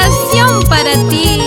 dedicación para ti.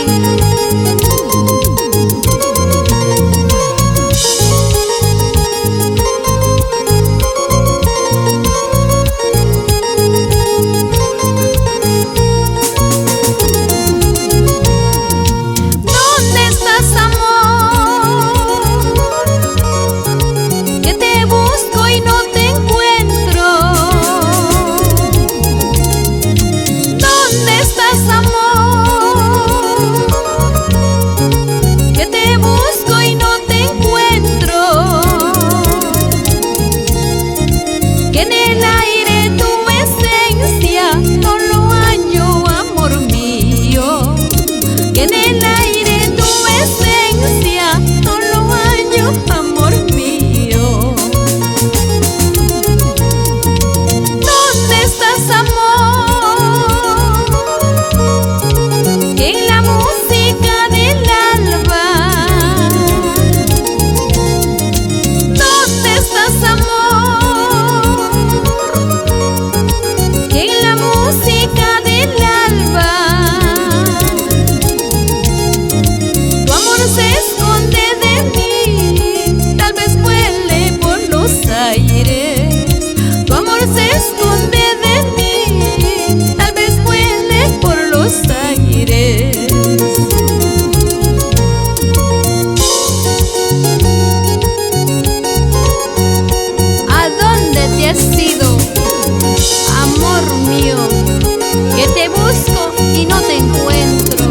Te busco y no te encuentro.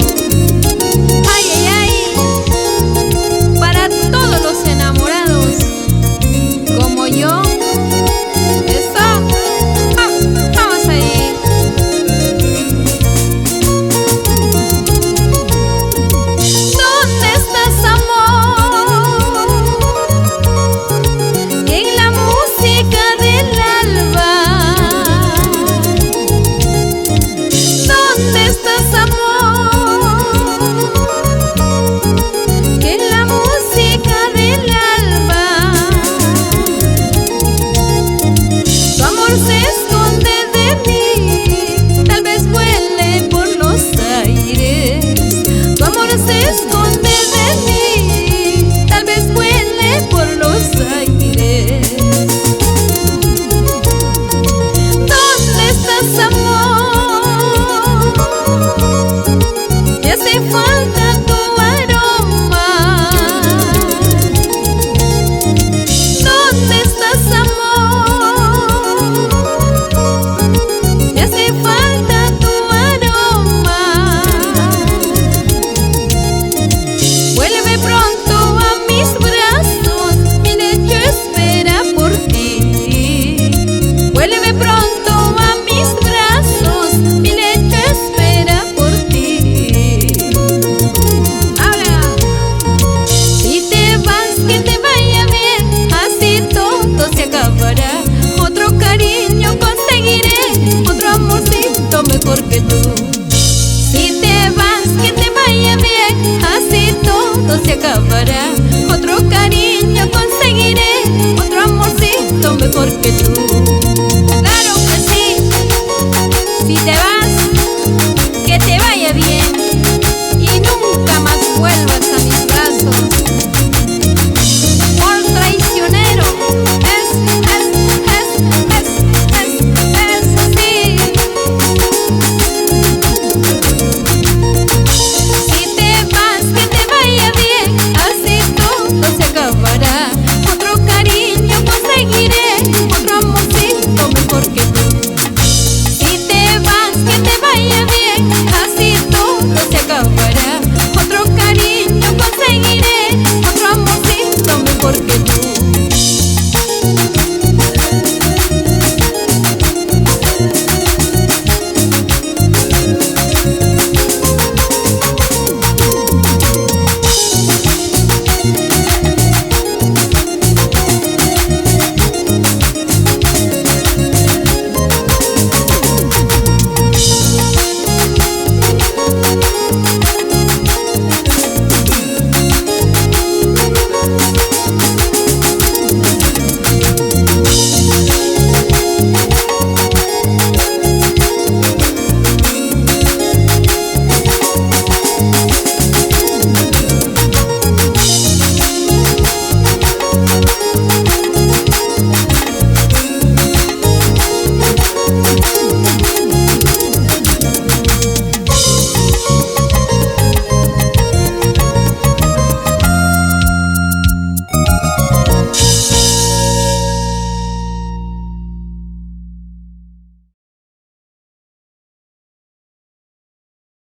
Ay, ay, ay. Para todos los enamorados como yo. Eso. Vamos ahí. ¿Dónde estás, amor? En la música del alba. ¿Dónde estás, amor? Que en la música del alba tu amor se esconde de mí, tal vez vuele por los aires. Tu amor se esconde de mí, tal vez vuele por los aires. ¿Dónde estás, amor? Me hace falta tu aroma. ¿Dónde estás, amor? Me hace falta tu aroma. Vuelve pronto a mis brazos, mi lecho espera por ti. Vuelve pronto a mis brazos, mi lecho espera por ti. Ahora, si te vas, que te vaya bien, así todo se acabará. Otro cariño conseguiré, otro amorcito mejor que tú. Si te vas, que te vaya bien, así todo se acabará. Otro cariño conseguiré, otro amorcito mejor que tú. Claro que sí. Si te vas, que te vaya bien.